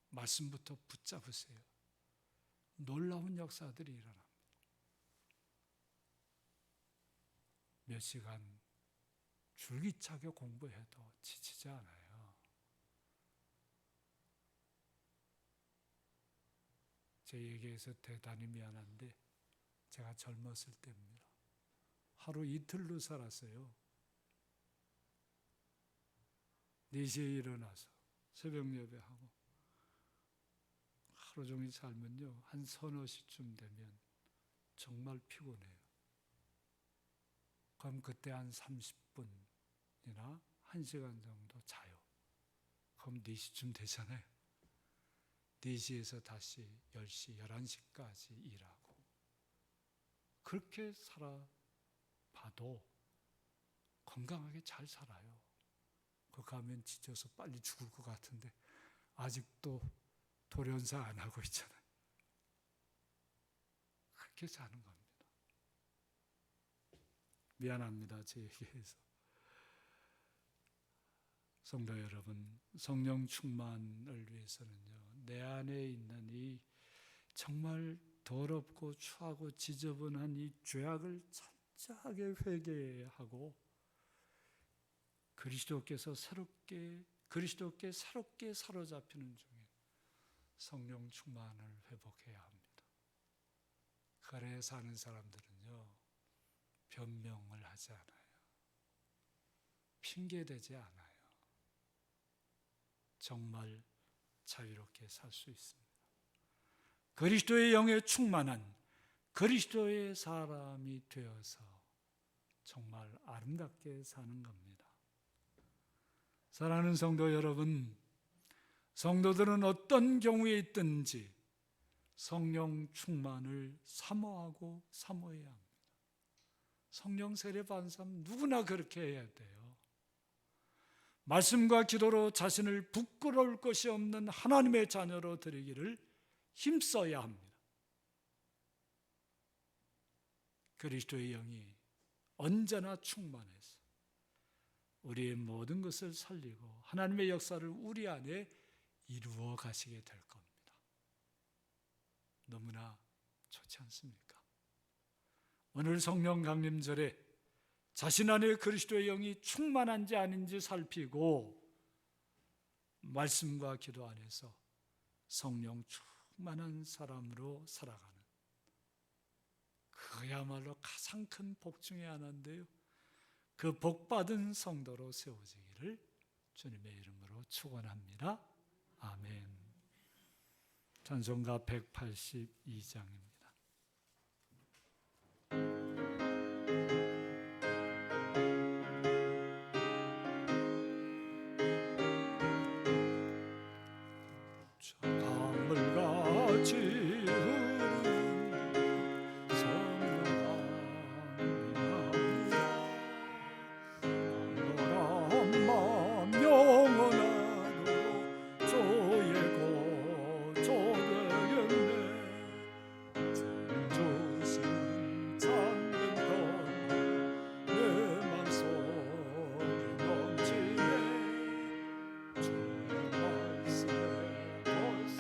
말씀부터 붙잡으세요. 놀라운 역사들이 일어납니다. 몇 시간 줄기차게 공부해도 지치지 않아요. 제 얘기해서 대단히 미안한데 제가 젊었을 때입니다. 하루 이틀로 살았어요. 4시에 일어나서 새벽 예배하고 하루 종일 살면요, 한 서너 시쯤 되면 정말 피곤해요. 그럼 그때 한 30분이나 1시간 정도 자요. 그럼 4시쯤 되잖아요. 4시에서 다시 10시, 11시까지 일하고, 그렇게 살아봐도 건강하게 잘 살아요. 그 가면 지쳐서 빨리 죽을 것 같은데 아직도 돌연사 안 하고 있잖아요. 그렇게 사는 겁니다. 미안합니다, 제 얘기해서. 성도 여러분, 성령 충만을 위해서는요, 내 안에 있는 이 정말 더럽고 추하고 지저분한 이 죄악을 철저하게 회개하고 그리스도께 새롭게 사로잡히는 중에 성령 충만을 회복해야 합니다. 그 아래 사는 사람들은요, 변명을 하지 않아요. 핑계대지 않아요. 정말 자유롭게 살 수 있습니다. 그리스도의 영에 충만한 그리스도의 사람이 되어서 정말 아름답게 사는 겁니다. 사랑하는 성도 여러분, 성도들은 어떤 경우에 있든지 성령 충만을 사모해야 합니다. 성령 세례 받은 사람 누구나 그렇게 해야 돼요. 말씀과 기도로 자신을 부끄러울 것이 없는 하나님의 자녀로 되기를 힘써야 합니다. 그리스도의 영이 언제나 충만해서 우리의 모든 것을 살리고 하나님의 역사를 우리 안에 이루어 가시게 될 겁니다. 너무나 좋지 않습니까? 오늘 성령 강림절에 자신 안에 그리스도의 영이 충만한지 아닌지 살피고 말씀과 기도 안에서 성령 충만한 사람으로 살아가는, 그야말로 가장 큰 복 중에 하나인데요, 그 복받은 성도로 세워지기를 주님의 이름으로 축원합니다. 아멘. 찬송가 182장입니다. 강물같이 흐르는 성령아, 영원하도록 주의 고초되겠네. 주님 주신 참된 평안 내 맘속에 넘치네. 주의 말씀에 돌쇠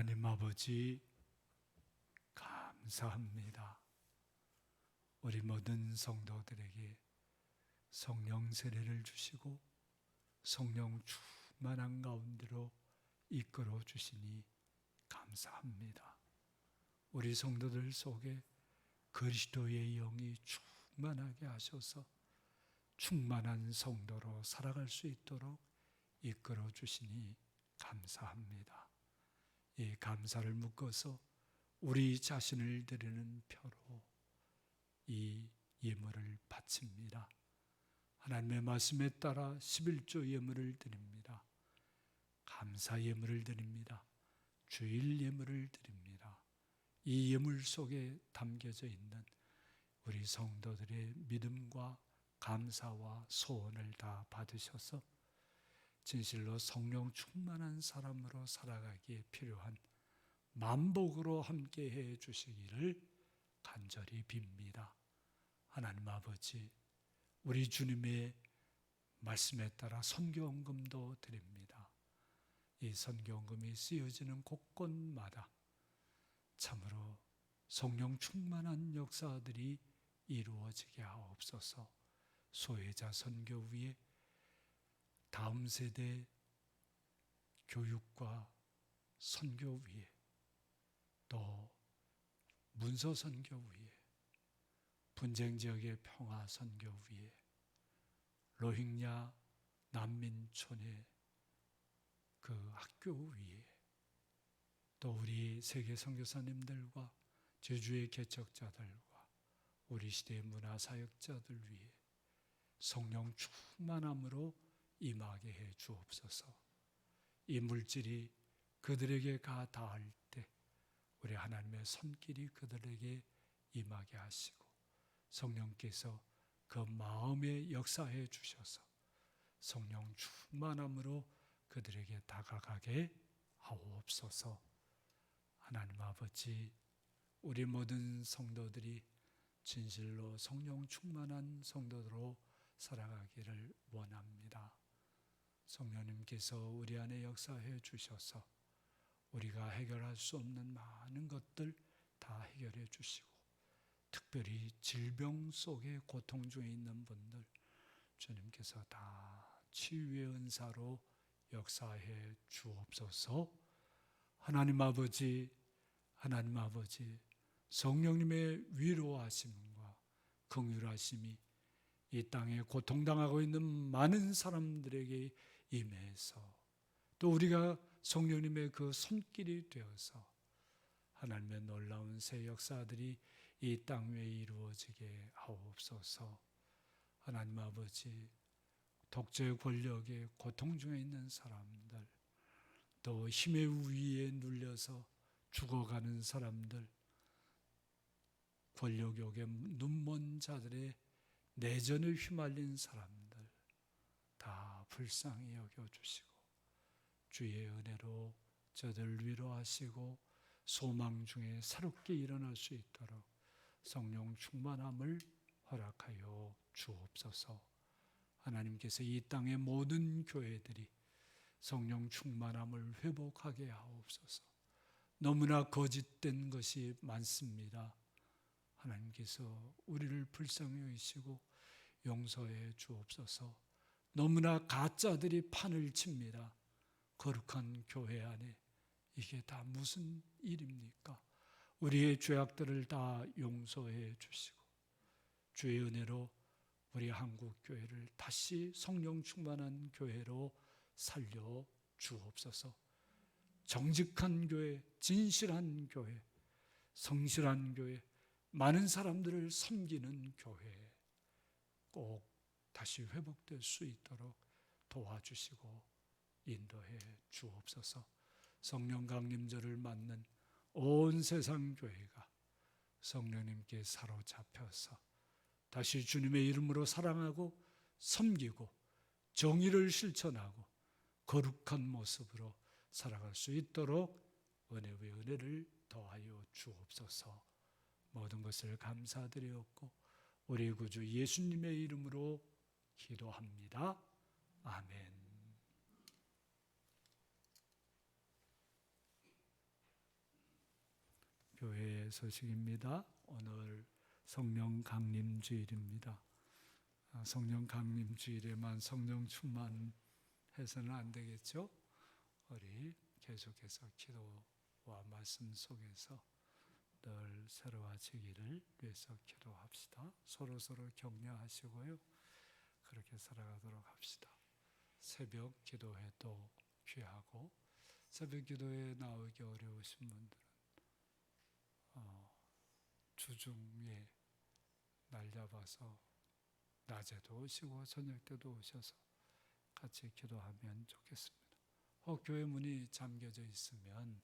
하나님 아버지 감사합니다. 우리 모든 성도들에게 성령 세례를 주시고 성령 충만한 가운데로 이끌어 주시니 감사합니다. 우리 성도들 속에 그리스도의 영이 충만하게 하셔서 충만한 성도로 살아갈 수 있도록 이끌어 주시니 감사합니다. 이 감사를 묶어서 우리 자신을 드리는 표로 이 예물을 바칩니다. 하나님의 말씀에 따라 11조 예물을 드립니다. 감사 예물을 드립니다. 주일 예물을 드립니다. 이 예물 속에 담겨져 있는 우리 성도들의 믿음과 감사와 소원을 다 받으셔서 진실로 성령 충만한 사람으로 살아가기에 필요한 만복으로 함께해 주시기를 간절히 빕니다. 하나님 아버지, 우리 주님의 말씀에 따라 선교헌금도 드립니다. 이 선교헌금이 쓰여지는 곳곳마다 참으로 성령 충만한 역사들이 이루어지게 하옵소서. 소외자 선교 위에 다음 세대 교육과 선교 위에 또 문서 선교 위에 분쟁 지역의 평화 선교 위에 로힝야 난민촌의 그 학교 위에 또 우리 세계 선교사님들과 제주의 개척자들과 우리 시대의 문화사역자들 위해 성령 충만함으로 임하게 해 주옵소서. 이 물질이 그들에게 가 닿을 때 우리 하나님의 손길이 그들에게 임하게 하시고 성령께서 그 마음에 역사해 주셔서 성령 충만함으로 그들에게 다가가게 하옵소서. 하나님 아버지, 우리 모든 성도들이 진실로 성령 충만한 성도로 살아가기를 원합니다. 성령님께서 우리 안에 역사해 주셔서 우리가 해결할 수 없는 많은 것들 다 해결해 주시고 특별히 질병 속에 고통 중에 있는 분들 주님께서 다 치유의 은사로 역사해 주옵소서. 하나님 아버지, 성령님의 위로하심과 긍휼하심이 이 땅에 고통당하고 있는 많은 사람들에게 임해서 또 우리가 성령님의 그 손길이 되어서 하나님의 놀라운 새 역사들이 이 땅 위에 이루어지게 하옵소서. 하나님 아버지, 독재 권력의 고통 중에 있는 사람들, 또 힘의 우위에 눌려서 죽어가는 사람들, 권력욕에 눈먼 자들의 내전에 휘말린 사람들 다 불쌍히 여겨주시고 주의 은혜로 저들 위로하시고 소망 중에 새롭게 일어날 수 있도록 성령 충만함을 허락하여 주옵소서. 하나님께서 이 땅의 모든 교회들이 성령 충만함을 회복하게 하옵소서. 너무나 거짓된 것이 많습니다. 하나님께서 우리를 불쌍히 여기시고 용서해 주옵소서. 너무나 가짜들이 판을 칩니다. 거룩한 교회 안에 이게 다 무슨 일입니까? 우리의 죄악들을 다 용서해 주시고 주의 은혜로 우리 한국 교회를 다시 성령 충만한 교회로 살려 주옵소서. 정직한 교회, 진실한 교회, 성실한 교회, 많은 사람들을 섬기는 교회 꼭 다시 회복될 수 있도록 도와주시고 인도해 주옵소서. 성령 강림절을 맞는 온 세상 교회가 성령님께 사로잡혀서 다시 주님의 이름으로 사랑하고 섬기고 정의를 실천하고 거룩한 모습으로 살아갈 수 있도록 은혜 위에 은혜를 더하여 주옵소서. 모든 것을 감사드리옵고 우리 구주 예수님의 이름으로 기도합니다. 아멘. 교회 소식입니다. 오늘 성령 강림 주일입니다. 성령 강림 주일에만 성령 충만해서는 안 되겠죠? 우리 계속해서 기도와 말씀 속에서 늘 새로워지기를 위해서 기도합시다. 서로 격려하시고요. 그렇게 살아가도록 합시다. 새벽 기도회도 귀하고 새벽 기도에 나오기 어려우신 분들은 주중에 날 잡아서 낮에도 오시고 저녁 때도 오셔서 같이 기도하면 좋겠습니다. 교회 문이 잠겨져 있으면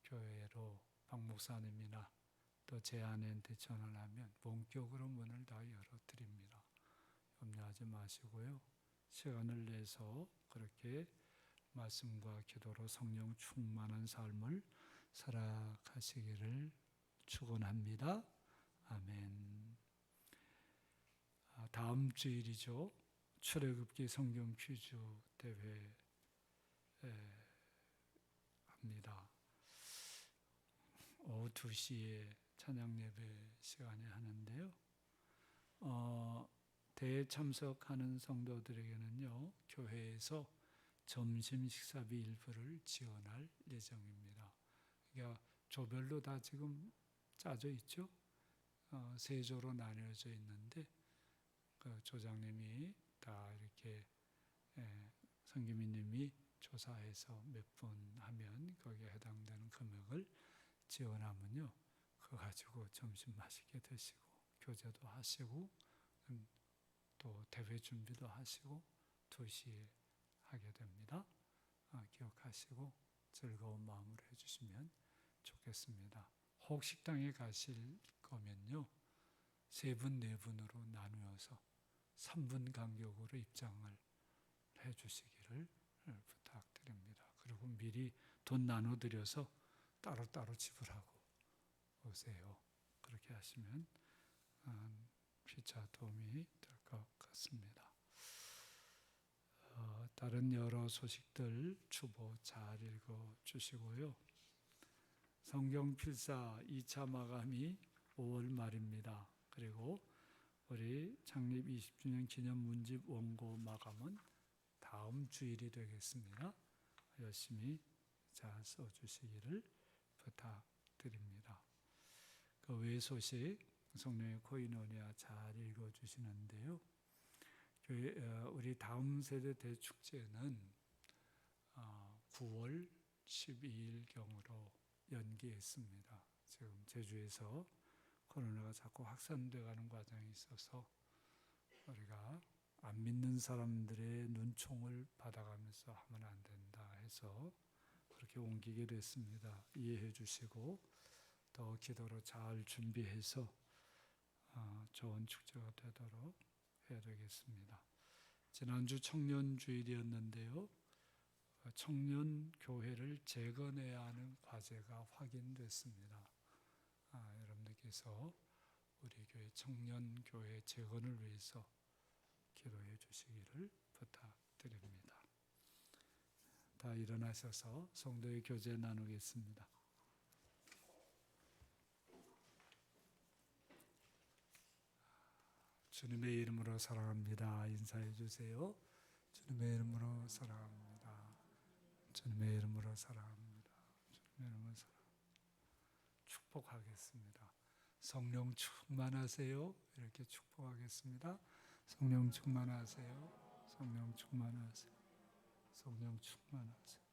교회로 박 목사님이나 또 제 아내한테 전화를 하면 원격으로 문을 다 열어드립니다. 염려하지 마시고요. 시간을 내서 그렇게 말씀과 기도로 성령 충만한 삶을 살아가시기를 축원합니다. 아멘. 다음 주일이죠. 출애굽기 성경 퀴즈 대회 합니다. 오후 2시에 찬양 예배 시간에 하는데요. 대회 참석하는 성도들에게는요, 교회에서 점심 식사비 일부를 지원할 예정입니다. 그러니까 조별로 다 지금 짜져 있죠. 세 조로 나뉘어져 있는데 그 조장님이 다 이렇게 성기민님이 조사해서 몇 분 하면 거기에 해당되는 금액을 지원하면요, 그거 가지고 점심 맛있게 드시고 교제도 하시고 또 대회 준비도 하시고 2시에 하게 됩니다. 기억하시고 즐거운 마음으로 해주시면 좋겠습니다. 혹 식당에 가실 거면요, 3분, 4분으로 나누어서 3분 간격으로 입장을 해주시기를 부탁드립니다. 그리고 미리 돈 나눠드려서 따로따로 지불하고 오세요. 그렇게 하시면 피차 도움이 될 것 같습니다. 다른 여러 소식들 주보 잘 읽어주시고요. 성경 필사 2차 마감이 5월 말입니다. 그리고 우리 창립 20주년 기념 문집 원고 마감은 다음 주일이 되겠습니다. 열심히 잘 써주시기를 부탁드립니다. 그 외 소식 성령의 코이노니아 잘 읽어주시는데요. 우리 다음 세대 대축제는 9월 12일경으로 연기했습니다. 지금 제주에서 코로나가 자꾸 확산되어가는 과정이 있어서 우리가 안 믿는 사람들의 눈총을 받아가면서 하면 안 된다 해서 그렇게 옮기게 됐습니다. 이해해 주시고 더 기도로 잘 준비해서 좋은 축제가 되도록 해야 되겠습니다. 지난주 청년주일이었는데요. 청년 교회를 재건해야 하는 과제가 확인됐습니다. 여러분들께서 우리 교회 청년 교회 재건을 위해서 기도해 주시기를 부탁드립니다. 다 일어나셔서 성도의 교제 나누겠습니다. 주님의 이름으로 사랑합니다. 인사해 주세요. 주님의 이름으로 사랑합니다. 주님의 이름으로 사랑합니다. 주님의 이름으로 사랑합니다. 축복하겠습니다. 성령 충만하세요. 이렇게 축복하겠습니다. 성령 충만하세요. 성령 충만하세요. 성령 충만하세요.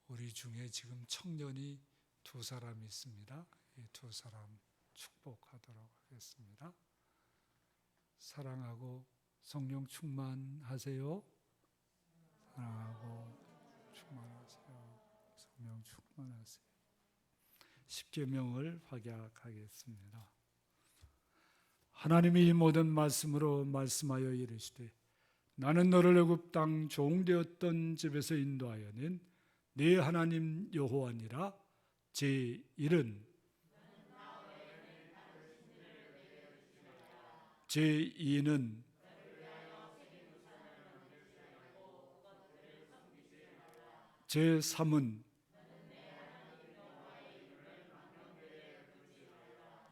우리 중에 지금 청년이 2사람 있습니다. 이 2사람 축복하도록 하겠습니다. 사랑하고 성령 충만하세요. 사랑하고 충만하세요. 성령 충만하세요. 십계명을 확약하겠습니다. 하나님이 모든 말씀으로 말씀하여 이르시되 나는 너를 애굽 땅 종되었던 집에서 인도하여 낸 네 하나님 여호와니라. 제1은 제2는 제3은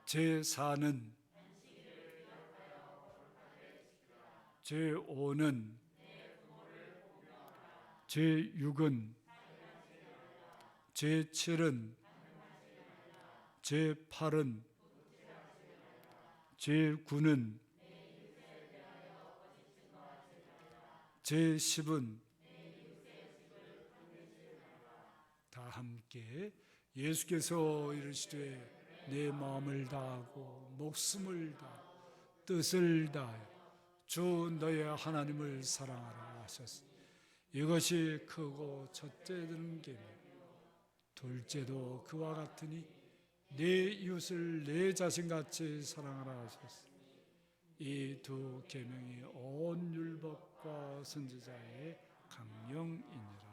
제4는 제5는 제6은 제7은 제8은 제9는 제10은 다 함께 예수께서 이르시되 내 마음을 다하고 목숨을 다하고 뜻을 다하여 주 너의 하나님을 사랑하라 하셨으니 이것이 크고 첫째 되는 계명, 둘째도 그와 같으니 내 이웃을 내 자신같이 사랑하라 하셨으니 이 두 계명이 온 율법과 선지자의 강령이니라.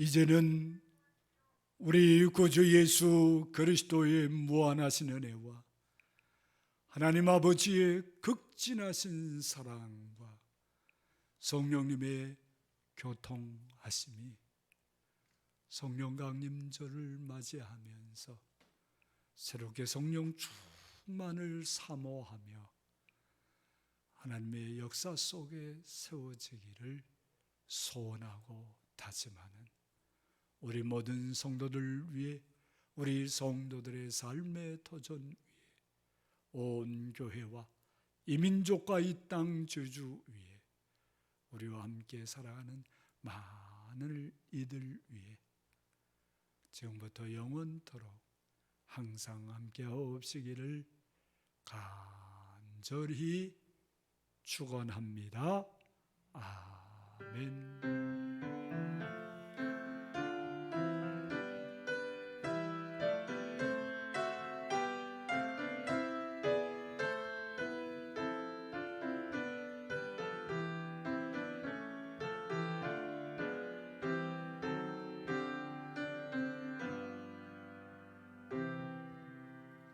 이제는 우리 구주 예수 그리스도의 무한하신 은혜와 하나님 아버지의 극진하신 사랑과 성령님의 교통하심이 성령 강림절을 맞이하면서 새롭게 성령 충만을 사모하며 하나님의 역사 속에 세워지기를 소원하고 다짐하는 우리 모든 성도들 위해, 우리 성도들의 삶의 터전 위에, 온 교회와 이 민족과 이 땅 저주 위에, 우리와 함께 살아가는 많은 이들 위해 지금부터 영원토록 항상 함께 하옵시기를 간절히 축원합니다. 아멘.